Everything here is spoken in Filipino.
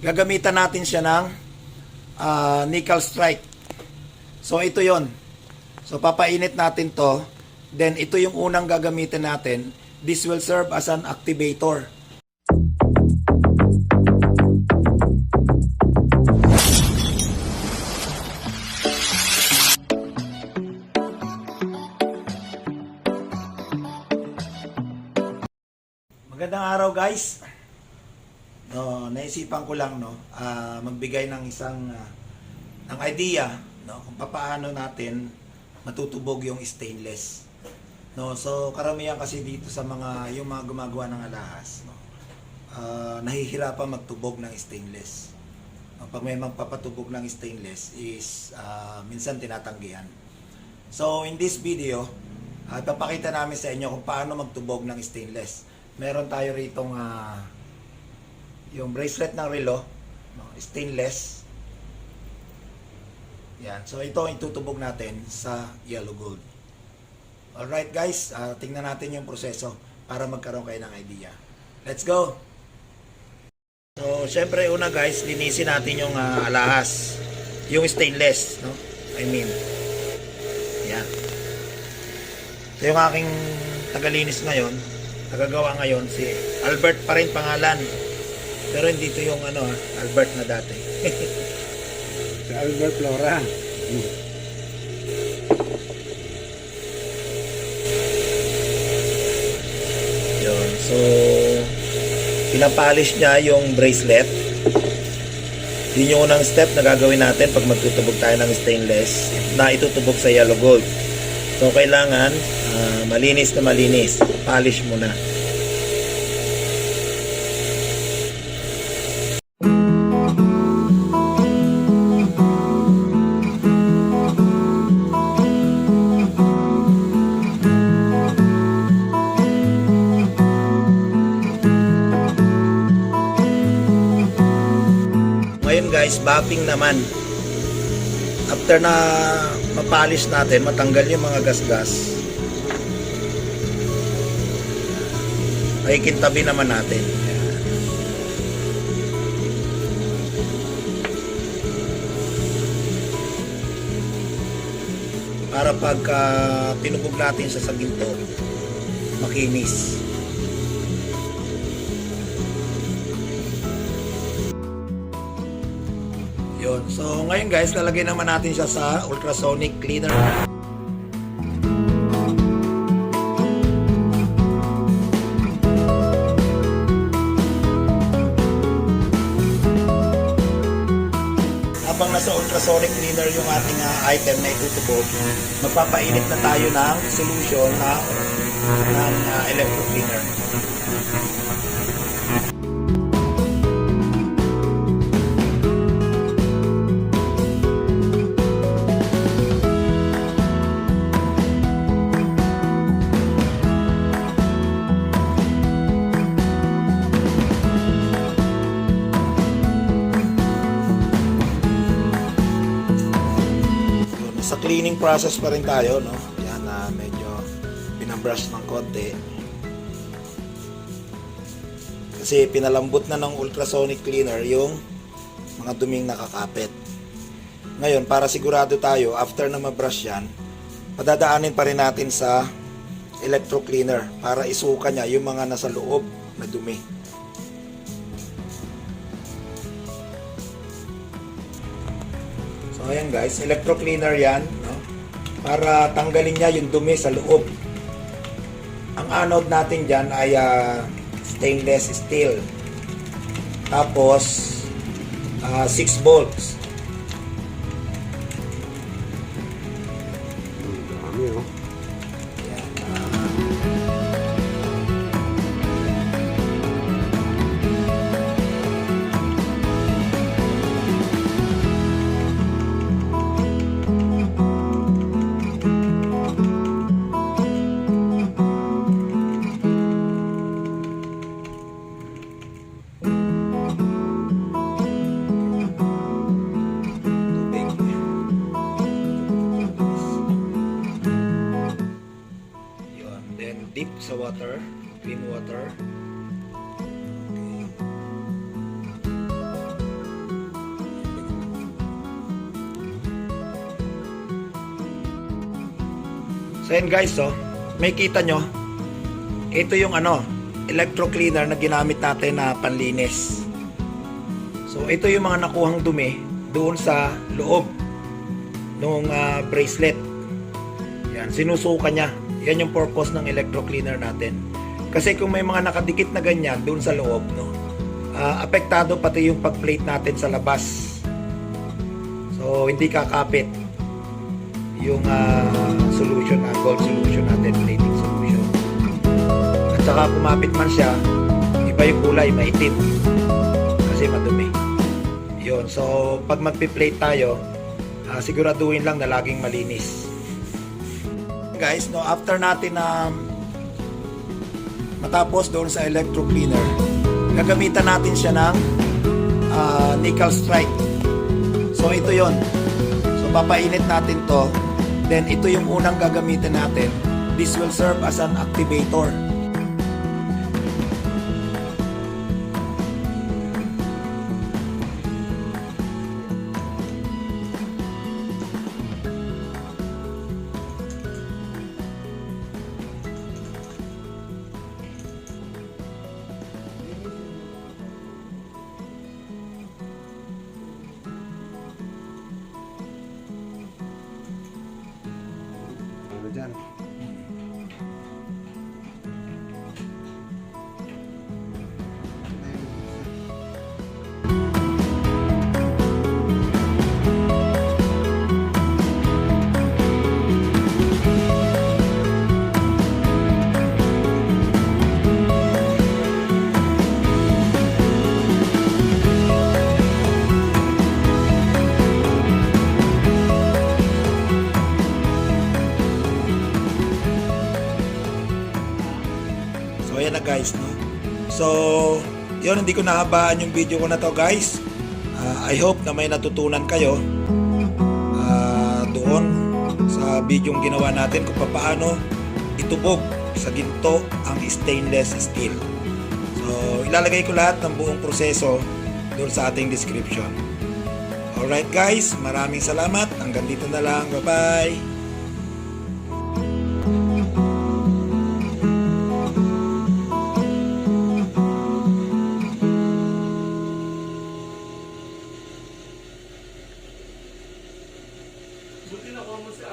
gagamitan natin siya ng nickel strike. So ito yon. So papainit natin to. Then ito yung unang gagamitin natin. This will serve as an activator. Magandang araw guys. Naisipan ko lang magbigay ng isang ng idea kung paano natin matutubog yung stainless. So karamihan kasi dito sa yung mga gumagawa ng alahas, nahihirapan magtubog ng stainless. Pag may magpapatubog ng stainless is minsan tinatanggihan. So in this video, ipapakita namin sa inyo kung paano magtubog ng stainless. Meron tayo ritong yung bracelet ng relo, stainless. Yan. So ito ang itutubog natin sa yellow gold. Alright guys, tingnan natin yung proseso para magkaroon kayo ng idea. Let's go! So syempre una guys, linisin natin yung alahas. Yung stainless, yan. So yung aking tagalinis ngayon, nagagawa ngayon si Albert pa rin pangalan. Pero hindi ito yung Albert na dati. Si Albert Flora. Yun. So pinapolish niya yung bracelet. Yun yung unang step na gagawin natin pag magtutubog tayo ng stainless na itutubog sa yellow gold. So kailangan malinis na malinis. Polish muna. Ngayon guys, buffing naman. After na mapolish natin, matanggal yung mga gasgas, ay kintabi naman natin. Para pagka tinubog natin sa ginto, makinis. Yun. So ngayon guys, lalagay naman natin siya sa ultrasonic cleaner. Habang nasa ultrasonic cleaner yung ating item na itutubog, magpapainit na tayo ng solution ng electro cleaner. Sa cleaning process pa rin tayo, Yan, medyo pinabrush ng konti. Kasi pinalambot na ng ultrasonic cleaner yung mga duming nakakapit. Ngayon, para sigurado tayo, after na mabrush yan, padadaanin pa rin natin sa electro cleaner para isuka niya yung mga nasa loob na dumi. So ayan guys, electro cleaner yan, para tanggalin niya yung dumi sa loob. Ang anode natin dyan ay stainless steel. Tapos 6 volts. Dami, Yan, dip sa water, clean water. Okay. So yan guys, so, may kita nyo, ito yung electro cleaner na ginamit natin na panlinis. So ito yung mga nakuhang dumi doon sa loob ng bracelet. Yan, sinusuka niya. Yan yung purpose ng electro cleaner natin. Kasi kung may mga nakadikit na ganyan doon sa loob, no, apektado pati yung pag-plate natin sa labas. So hindi kakapit yung solution, gold solution natin, plating solution. At saka kumapit man siya, iba yung kulay, maitim. Kasi madumi. Yun. So, pag magpi-plate tayo, siguraduhin lang na laging malinis. Guys, no, after natin matapos doon sa electro cleaner, gagamitan natin siya ng nickel strike. So, ito yon. So, papainit natin to. Then, ito yung unang gagamitin natin. This will serve as an activator. Ano dyan? So ayan na guys, no. So yun, hindi ko nahabaan yung video ko na to guys. I hope na may natutunan kayo doon sa video yung ginawa natin kung paano itubog sa ginto ang stainless steel. So ilalagay ko lahat ng buong proseso doon sa ating description. Alright guys, maraming salamat. Hanggang dito na lang. Bye bye. Buti na mo si